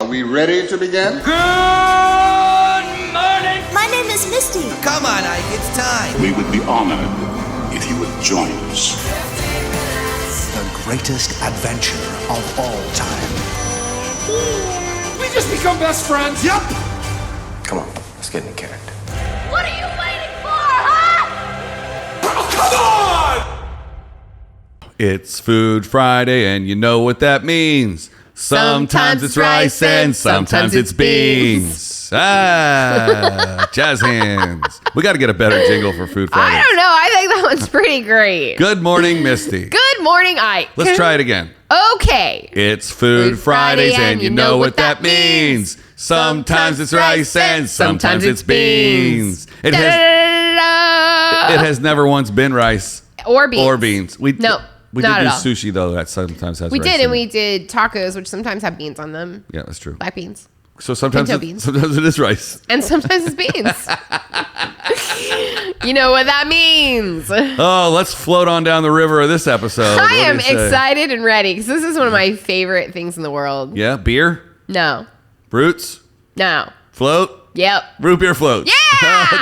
we ready to begin? Good morning! My name is Misty. Come on, Ike, it's time. We would be honored if you would join us. The greatest adventure of all time. We just become best friends. Yep. Come on, let's get in character. What are you waiting for, huh? Oh, come on! It's Food Friday, and you know what that means. Sometimes it's rice and sometimes it's beans. Jazz hands. We got to get a better jingle for Food Friday. I don't know. I think that one's pretty great. Good morning, Misty. Good morning, Ike. Let's try it again. Okay. It's Food Fridays, and you know what that means. Sometimes it's rice and sometimes it's beans. It has never once been rice Or beans. or beans. No. We Not did do at all. sushi, though. That sometimes has We rice did, in and it. we did tacos, which sometimes have beans on them. Yeah, that's true. Black beans. So sometimes Pinto beans. sometimes it is rice. And sometimes it's beans. You know what that means. Oh, let's float on down the river of this episode. I am excited and ready because this is one of my favorite things in the world. Yeah, beer, No. Brutes, No. float, Yep. root beer floats. Yeah!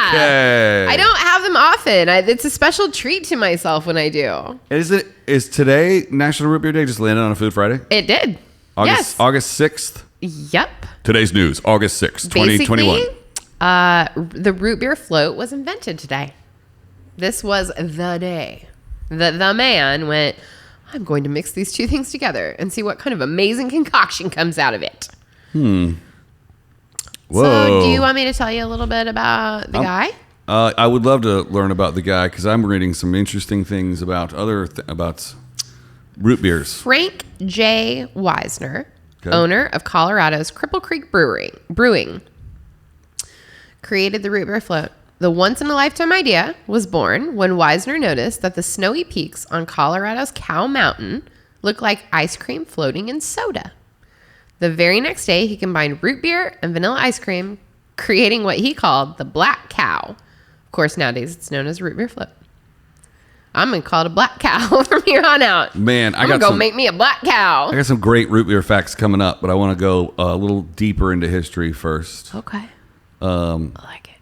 Okay. I don't have them often. It's a special treat to myself when I do. Is today National Root Beer Day? Just landed on a Food Friday? It did. Yes. August 6th. Yep. Today's news, August 6th, 2021. Basically, the root beer float was invented today. This was the day that the man went, I'm going to mix these two things together and see what kind of amazing concoction comes out of it. Whoa. So do you want me to tell you a little bit about the guy? I would love to learn about the guy because I'm reading some interesting things about about root beers. Frank J. Wisner, Okay. owner of Colorado's Cripple Creek Brewing, created the root beer float. The once-in-a-lifetime idea was born when Wisner noticed that the snowy peaks on Colorado's Cow Mountain looked like ice cream floating in soda. The very next day, he combined root beer and vanilla ice cream, creating what he called the Black Cow. Of course, nowadays it's known as root beer float. I'm going to call it a Black Cow from here on out. Man, I'm going to go make me a Black Cow. I got some great root beer facts coming up, but I want to go a little deeper into history first. Okay. I like it.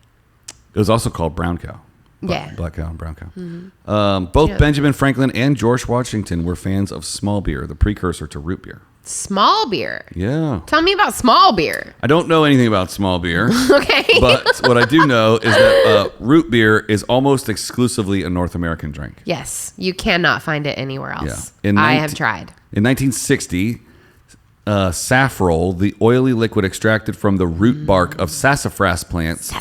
It was also called Brown Cow. Yeah. Black Cow and Brown Cow. Both Benjamin Franklin and George Washington were fans of small beer, the precursor to root beer. Small beer. Yeah. Tell me about small beer. I don't know anything about small beer. Okay. But what I do know is that root beer is almost exclusively a North American drink. Yes. You cannot find it anywhere else. Yeah. I have tried. In 1960, saffrol, the oily liquid extracted from the root bark of sassafras plants,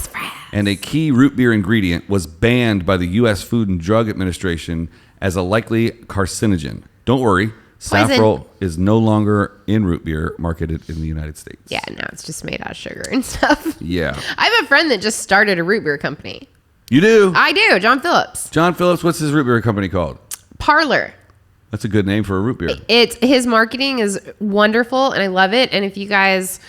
and a key root beer ingredient, was banned by the U.S. Food and Drug Administration as a likely carcinogen. Don't worry, saffrol is no longer in root beer marketed in the United States. Yeah, no, it's just made out of sugar and stuff. Yeah. I have a friend that just started a root beer company. You do? I do, John Phillips. John Phillips, what's his root beer company called? Parlor. That's a good name for a root beer. His marketing is wonderful, and I love it. And if you guys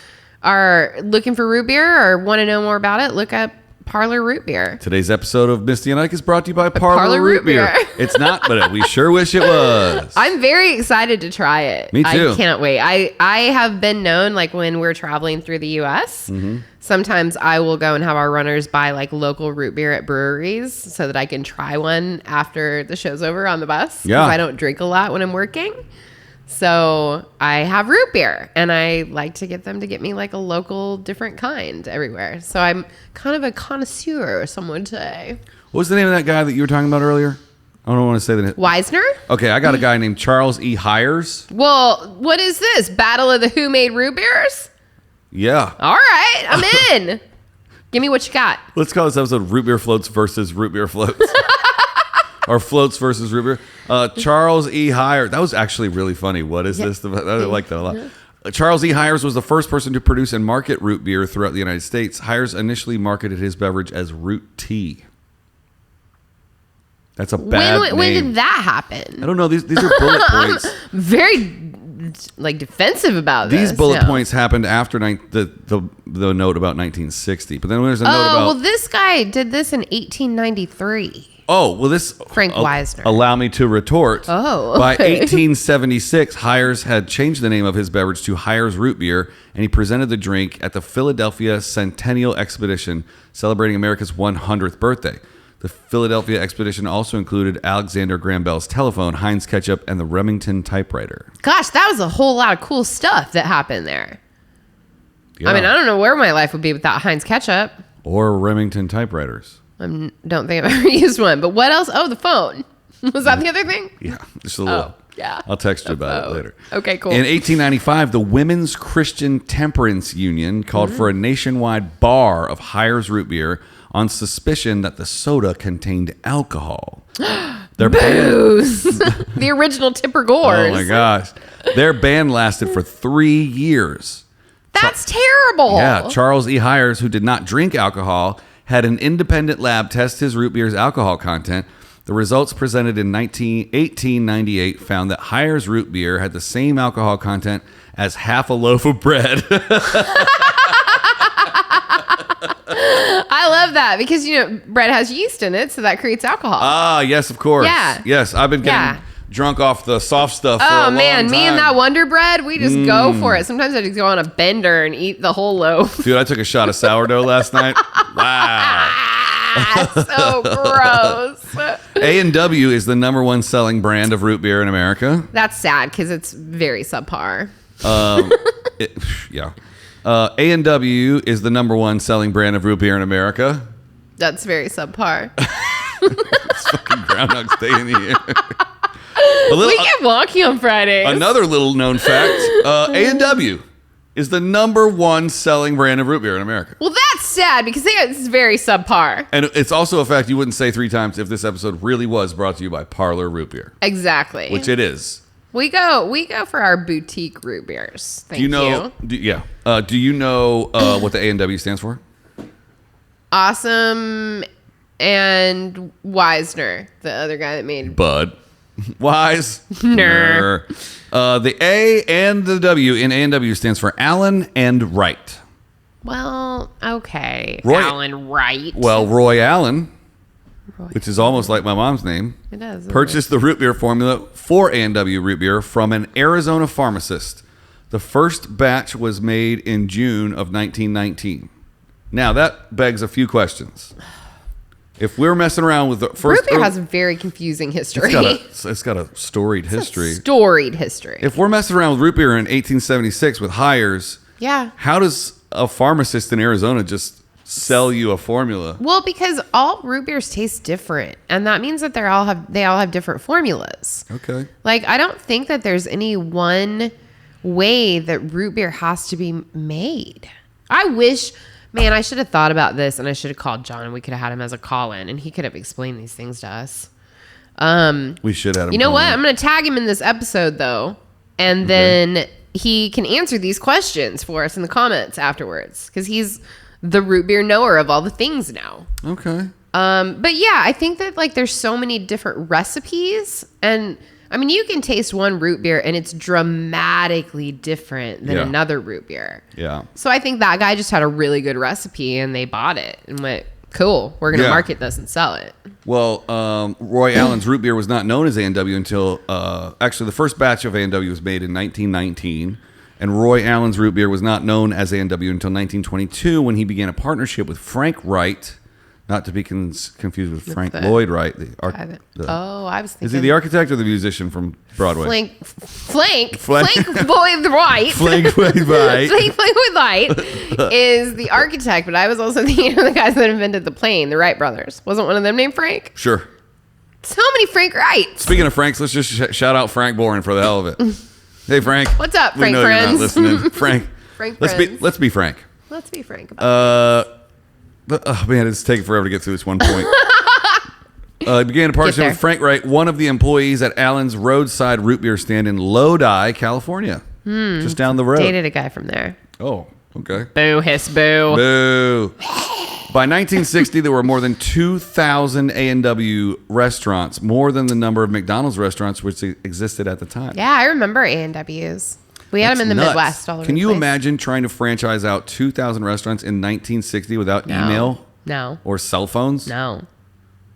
are looking for root beer or want to know more about it, look up Parlor Root Beer. Today's episode of Misty and Ike is brought to you by Parlor Root Root Beer. Beer. It's not, but we sure wish it was. I'm very excited to try it. Me too. I cannot wait. I have been known, like when we're traveling through the U.S., sometimes I will go and have our runners buy like local root beer at breweries so that I can try one after the show's over on the bus. Yeah. Because I don't drink a lot when I'm working. So I have root beer, and I like to get them to get me like a local different kind everywhere. So I'm kind of a connoisseur, some would say. What was the name of that guy that you were talking about earlier? I don't want to say that. Wisner? Okay, I got a guy named Charles E. Hires. Well, what is this? Battle of the Who Made Root Beers? Yeah. All right, I'm in. Give me what you got. Let's call this episode Root Beer Floats versus Root Beer Floats. Or Floats versus Root Beer. Charles E. Hires. That was actually really funny. What is this? I like that a lot. Charles E. Hires was the first person to produce and market root beer throughout the United States. Hires initially marketed his beverage as root tea. That's a bad name. When did that happen? I don't know. These are bullet points. Very like defensive about this. These bullet points happened after the note about 1960. But then there's a note about... well, this guy did this in 1893. Oh, well, this Frank Wisner. Allow me to retort. Oh, By okay. 1876, Hires had changed the name of his beverage to Hires Root Beer, and he presented the drink at the Philadelphia Centennial Expedition, celebrating America's 100th birthday. The Philadelphia Expedition also included Alexander Graham Bell's telephone, Heinz ketchup, and the Remington typewriter. Gosh, that was a whole lot of cool stuff that happened there. Yeah. I mean, I don't know where my life would be without Heinz ketchup. Or Remington typewriters. I don't think I've ever used one. But what else? Oh, the phone. Was that the other thing? Yeah, just a little. Oh, yeah. I'll text you about it later. Okay, cool. In 1895, the Women's Christian Temperance Union called for a nationwide bar of Hires Root Beer on suspicion that the soda contained alcohol. Their Booze. The original Tipper Gores. Oh my gosh. Their ban lasted for 3 years. That's terrible. Yeah, Charles E. Hires, who did not drink alcohol, had an independent lab test his root beer's alcohol content. The results presented in 1898 found that Hires root beer had the same alcohol content as half a loaf of bread. I love that because, bread has yeast in it, so that creates alcohol. Ah, yes, of course. Yeah. Yes, I've been getting drunk off the soft stuff for a long time. Me and that Wonder Bread, we just go for it. Sometimes I just go on a bender and eat the whole loaf. Dude, I took a shot of sourdough last night. Wow. So gross. A&W is the #1 selling brand of root beer in America. That's sad because it's very subpar. A&W is the #1 selling brand of root beer in America. That's very subpar. It's fucking Groundhog's Day in the air. We get wonky on Fridays. Another little known fact, A&W is the #1 selling brand of root beer in America. Well, that's sad because it's very subpar. And it's also a fact you wouldn't say 3 times if this episode really was brought to you by Parlor Root Beer. Exactly. Which it is. We go for our boutique root beers. Thank you. Do you know what the A&W stands for? Awesome and Wisner, the other guy that made Bud. Wise. Ner. The A and the W in A&W stands for Allen and Wright. Well, okay. Roy- Alan Wright. Well, Roy Allen, which is almost like my mom's name, It does. purchased the root beer formula for A&W root beer from an Arizona pharmacist. The first batch was made in June of 1919. Now, that begs a few questions. If we're messing around with the first... Root beer has a very confusing history. It's got a storied history. Storied history. If we're messing around with root beer in 1876 with Hires, Yeah. how does a pharmacist in Arizona just sell you a formula? Well, because all root beers taste different, and that means that they all have different formulas. Okay. Like, I don't think that there's any one way that root beer has to be made. I wish, man, I should have thought about this, and I should have called John, and we could have had him as a call-in, and he could have explained these things to us. We should have him. You know call what? in. I'm going to tag him in this episode, though, and then he can answer these questions for us in the comments afterwards, because he's the root beer knower of all the things now. Okay. But yeah, I think that like there's so many different recipes, and I mean you can taste one root beer and it's dramatically different than Yeah. another root beer. Yeah. So I think that guy just had a really good recipe and they bought it and went, cool, we're gonna Yeah. market this and sell it. Well, Roy Allen's root beer was not known as A&W until actually the first batch of A&W was made in 1919. And Roy Allen's root beer was not known as A&W until 1922 when he began a partnership with Frank Wright, not to be confused with Frank the- Lloyd Wright. I was thinking. Is he the architect or the musician from Broadway? Flank Boyd Wright. Frank Lloyd Wright. Flank Boyd Wright is the architect, but I was also thinking of the guys that invented the plane, the Wright brothers. Wasn't one of them named Frank? Sure. So many Frank Wrights. Speaking of Franks, let's just shout out Frank Boren for the hell of it. Hey, Frank. What's up, We Frank know friends? you're not listening. Frank. Frank let's friends. be frank. Let's be frank about it. Oh man, it's taking forever to get through this one point. He began a partnership there. with Frank Wright, one of the employees at Allen's roadside root beer stand in Lodi, California, just down the road. Dated a guy from there. Oh, okay. Boo, hiss, boo. Boo. By 1960, there were more than 2,000 A&W restaurants, more than the number of McDonald's restaurants which existed at the time. Yeah, I remember A&Ws. We had them in the Nuts. Midwest all over Can the you place. imagine trying to franchise out 2,000 restaurants in 1960 without No. email No. or cell phones? No.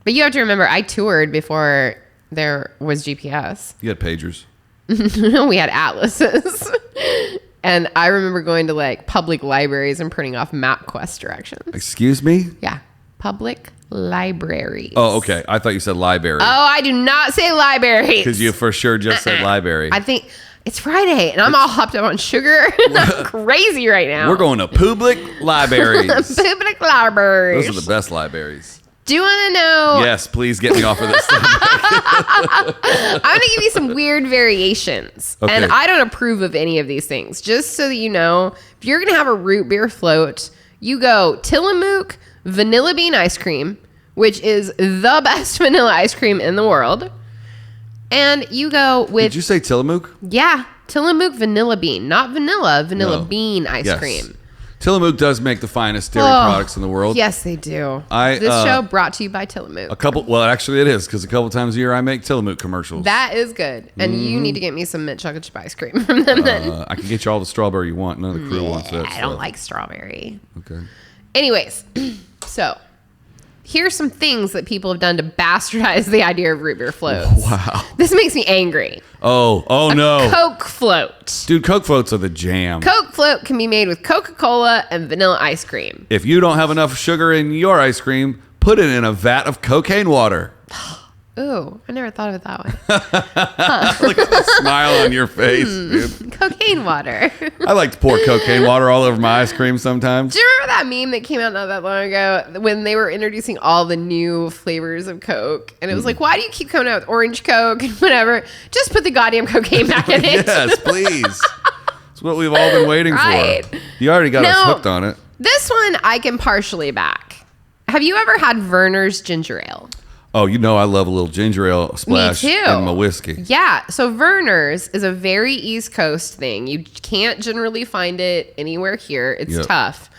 But you have to remember, I toured before there was GPS. You had pagers. We had atlases. And I remember going to like public libraries and printing off MapQuest directions. Excuse me? Yeah. Public libraries. Oh, okay. I thought you said library. Oh, I do not say libraries. Because you for sure just said library. I think it's Friday and I'm all hopped up on sugar. I'm crazy right now. We're going to public libraries. Public libraries. Those are the best libraries. Do you want to know? Yes, please get me off of this. I'm going to give you some weird variations. Okay. And I don't approve of any of these things. Just so that you know, if you're going to have a root beer float, you go Tillamook vanilla bean ice cream, which is the best vanilla ice cream in the world. And you go with... Did you say Tillamook? Yeah, Tillamook vanilla bean. Not vanilla No. bean ice cream. Tillamook does make the finest dairy products in the world. Yes, they do. This show brought to you by Tillamook. Actually it is, because a couple times a year I make Tillamook commercials. That is good. And you need to get me some mint chocolate chip ice cream from them then. I can get you all the strawberry you want. None of the crew wants that I stuff. don't like strawberry. Okay. Anyways, so here's some things that people have done to bastardize the idea of root beer floats. Wow. This makes me angry. Oh no. Coke float. Dude, Coke floats are the jam. Coke float can be made with Coca-Cola and vanilla ice cream. If you don't have enough sugar in your ice cream, put it in a vat of cocaine water. Ooh, I never thought of it that way. Look at the smile on your face, dude. Cocaine water. I like to pour cocaine water all over my ice cream sometimes. Do you remember that meme that came out not that long ago when they were introducing all the new flavors of Coke? And it was like, why do you keep coming out with orange Coke and whatever? Just put the goddamn cocaine back in it. Yes, please. It's what we've all been waiting Right. for. You already got us Now, hooked on it. This one I can partially back. Have you ever had Werner's ginger ale? Oh, you know I love a little ginger ale splash Me too. in my whiskey. Yeah. So Werner's is a very East Coast thing. You can't generally find it anywhere here. It's Yep. tough.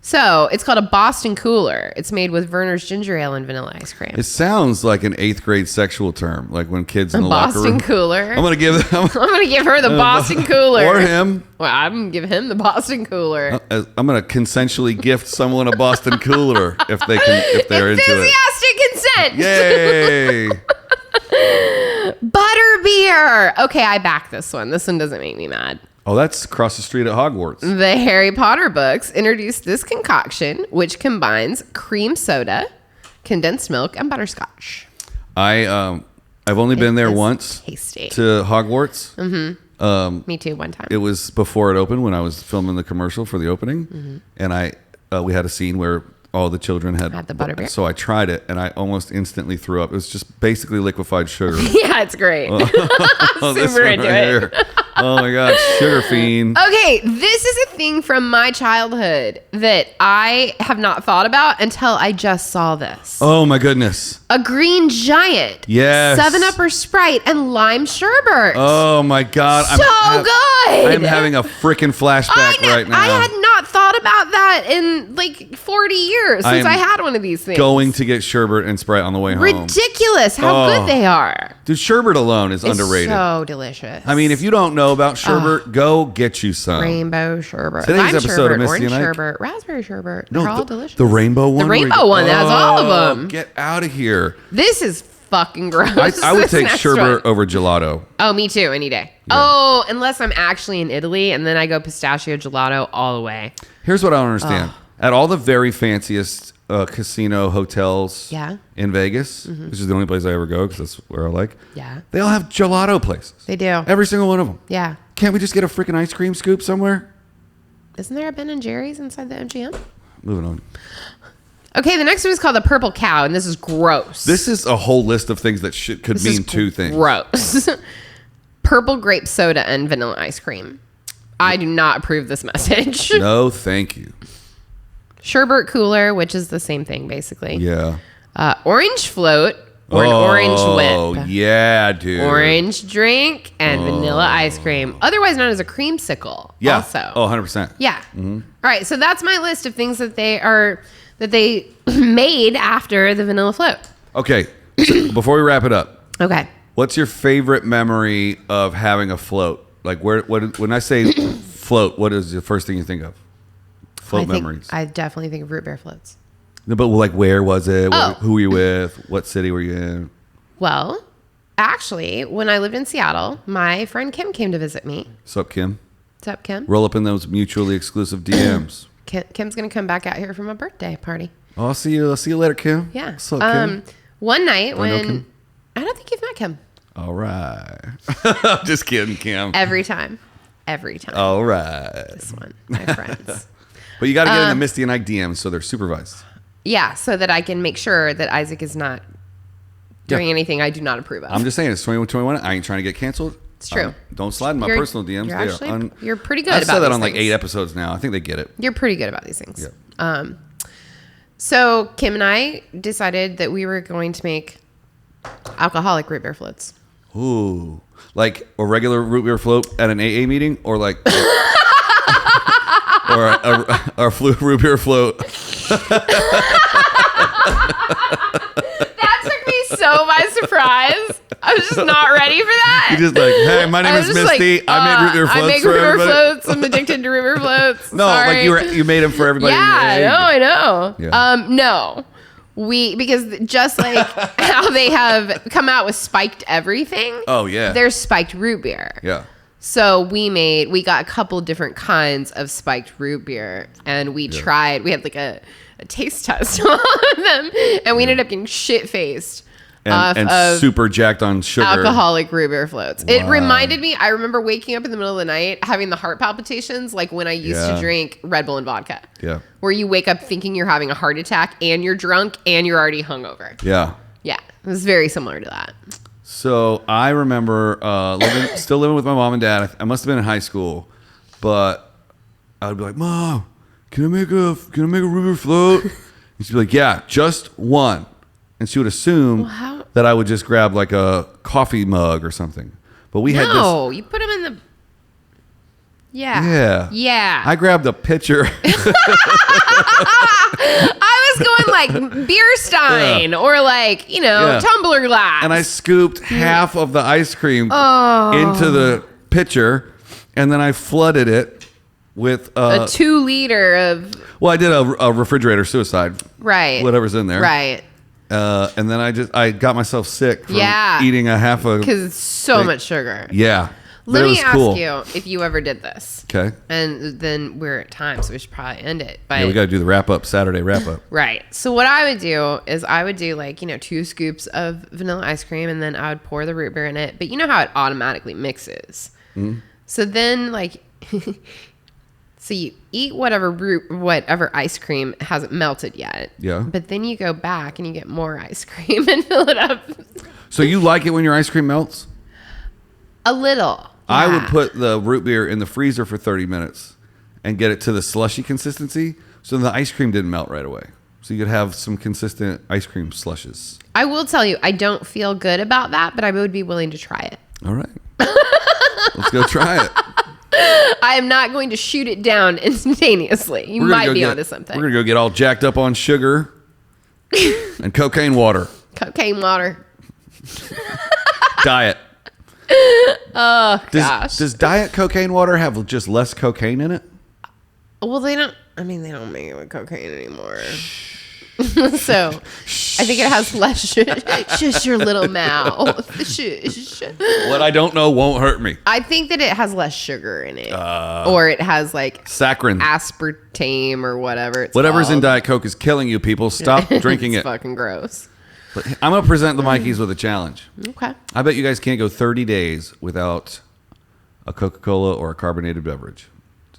So it's called a Boston Cooler. It's made with Werner's ginger ale and vanilla ice cream. It sounds like an 8th grade sexual term, like when kids in A the locker Boston room. Cooler. I'm gonna give them I'm gonna give her the Boston Cooler. or him. Well, I'm gonna give him the Boston Cooler. I'm gonna consensually gift someone a Boston Cooler if they're into it. Enthusiastic consent. Yay! Butterbeer. Okay, I back this one. This one doesn't make me mad. Oh, that's across the street at Hogwarts. The Harry Potter books introduced this concoction, which combines cream soda, condensed milk, and butterscotch. I've only been there is once tasty. to Hogwarts. Me too, one time. It was before it opened when I was filming the commercial for the opening, and we had a scene where all the children had Had the butterbeer. So I tried it, and I almost instantly threw up. It was just basically liquefied sugar. Yeah, it's great. Oh, this Super one into right it. here. Oh my god, sugar fiend. Okay, this is a thing from my childhood that I have not thought about until I just saw this. Oh my goodness. A green giant. Yes. 7-Up or Sprite and lime sherbet. Oh my god. So good. I'm having a freaking flashback right now. I had not thought about that in like 40 years since am I had one of these things. Going to get sherbet and Sprite on the way home. Ridiculous how Oh. good they are. Dude, sherbet alone is underrated. So delicious. I mean, if you don't know about sherbet, go get you some. Rainbow sherbet, Today's lime episode of sherbet, Misty orange and Ike. sherbet, raspberry sherbet. No, They're all the, delicious. the rainbow one. The where you rainbow go, one that has all of them. Get out of here. This is fucking gross. I would This take next sherbet one. over gelato. Oh, me too, any day. Oh, unless I'm actually in Italy, and then I go pistachio gelato all the way. Here's what I don't understand. At all the very fanciest casino hotels Yeah. in Vegas, which is the only place I ever go because that's where I like, Yeah. they all have gelato places. They do. Every single one of them. Yeah. Can't we just get a freaking ice cream scoop somewhere? Isn't there a Ben and Jerry's inside the MGM? Moving on. Okay, the next one is called the Purple Cow, and this is gross. This is a whole list of things that could This mean is two things. Gross. Purple grape soda and vanilla ice cream. I do not approve this message. No, thank you. Sherbet cooler, which is the same thing basically. Yeah. Orange float or an orange Oh, whip. yeah, dude. Orange drink and vanilla ice cream, otherwise known as a creamsicle. Yeah. Also. Oh, 100%. Yeah. All right. So that's my list of things that they made after the vanilla float. Okay. So before we wrap it up, Okay. what's your favorite memory of having a float? Like, when I say float, what is the first thing you think of? Float memories. I definitely think of root beer floats. But like, where was it? Oh. Who were you with? What city were you in? Well, actually, when I lived in Seattle, my friend Kim came to visit me. What's up, Kim? What's up, Kim? Roll up in those mutually exclusive DMs. Kim's going to come back out here for my birthday party. Oh, I'll see you. I'll see you later, Kim. Yeah. What's up, Kim? One night Do I know when... Kim? I don't think you've met Kim. All right. Just kidding, Kim. Every time. Every time. All right. This one. My friends. But you got to get in the Misty and Ike DMs so they're supervised. Yeah, so that I can make sure that Isaac is not doing anything I do not approve of. I'm just saying, it's 2121. I ain't trying to get canceled. It's true. Don't slide in my You're- personal DMs. You're, They are actually, you're pretty good I've about said that these on like things. 8 episodes now. I think they get it. You're pretty good about these things. Yeah. So Kim and I decided that we were going to make alcoholic root beer floats. Ooh. Like a regular root beer float at an AA meeting or like... or a root beer float. That took me so by surprise. I was just not ready for that. You're just like, hey, my name I is was just Misty. like, I made root beer floats I make for root beer everybody. floats. I'm addicted to root beer floats. No, Sorry. like you made them for everybody. Yeah, in the AA. no, I know. Yeah. No. Because just like how they have come out with spiked everything. Oh, yeah. There's spiked root beer. Yeah. So we got a couple different kinds of spiked root beer, and we tried. We had like a taste test on them, and we ended up getting shit faced And of super jacked on sugar. alcoholic root beer floats. It Wow. reminded me. I remember waking up in the middle of the night having the heart palpitations, like when I used to drink Red Bull and vodka. Yeah. Where you wake up thinking you're having a heart attack, and you're drunk, and you're already hungover. Yeah. Yeah, it was very similar to that. So I remember still living with my mom and dad. I must have been in high school, but I would be like, "Mom, can I make a root beer float?" And she'd be like, "Yeah, just one." And she would assume that I would just grab like a coffee mug or something. But we had this. No, you put them in the. Yeah. Yeah. Yeah. I grabbed a pitcher. I was going like beer stein or like, tumbler glass. And I scooped half of the ice cream into the pitcher, and then I flooded it with a 2 liter of. Well, I did a refrigerator suicide. Right. Whatever's in there. Right. And then I got myself sick from Yeah. eating a half a. Because it's so thing. much sugar. Yeah. Let But it me was ask cool. you if you ever did this. Okay. And then we're at time, so we should probably end it. But Yeah, we got to do the wrap up, Saturday wrap up. right. So what I would do is I would do like, 2 scoops of vanilla ice cream, and then I would pour the root beer in it. But you know how it automatically mixes. Mm-hmm. So then like, so you eat whatever ice cream hasn't melted yet. Yeah. But then you go back and you get more ice cream and fill it up. So you like it when your ice cream melts? A little. I would Yeah. put the root beer in the freezer for 30 minutes and get it to the slushy consistency so the ice cream didn't melt right away. So you could have some consistent ice cream slushes. I will tell you, I don't feel good about that, but I would be willing to try it. All right. Let's go try it. I am not going to shoot it down instantaneously. You We're gonna might go be get- onto something. We're going to go get all jacked up on sugar and cocaine water. Cocaine water. Diet. Gosh. Does diet cocaine water have just less cocaine in it? Well, they don't make it with cocaine anymore. So I think it has less shush your little mouth. Shush. What I don't know won't hurt me. I think that it has less sugar in it. Or it has like Saccharin. aspartame or whatever it's Whatever's in called. Diet Coke is killing you, people. Stop drinking It's it. fucking gross. But I'm going to present the Mikeys with a challenge. Okay. I bet you guys can't go 30 days without a Coca-Cola or a carbonated beverage.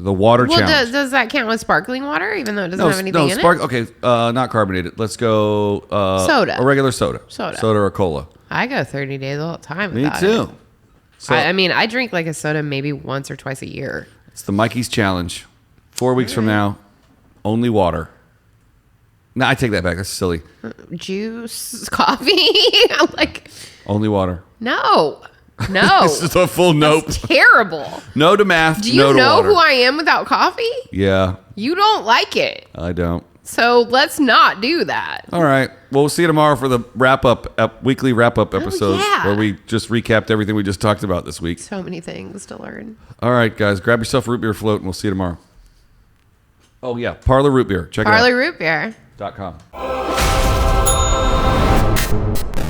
The water Well, challenge. does that count with sparkling water, even though it doesn't have anything in it? Okay, not carbonated. Let's go Soda. A regular soda. Soda. Soda or cola. I go 30 days all the time Me without too. it. So I mean, I drink like a soda maybe once or twice a year. it's the Mikeys challenge. 4 weeks from now, only water. No, I take that back. That's silly. Juice, coffee. I'm like, Only water. no. This is a full nope. Terrible. No to math. Do you no to know water. who I am without coffee? Yeah, You don't like it. I don't. So let's not do that. All right. Well, we'll see you tomorrow for the weekly wrap up episode yeah. where we just recapped everything we just talked about this week. So many things to learn. All right, guys, grab yourself a root beer float and we'll see you tomorrow. Oh yeah, Parlor root beer. Check it out. Parlor root beer. .com.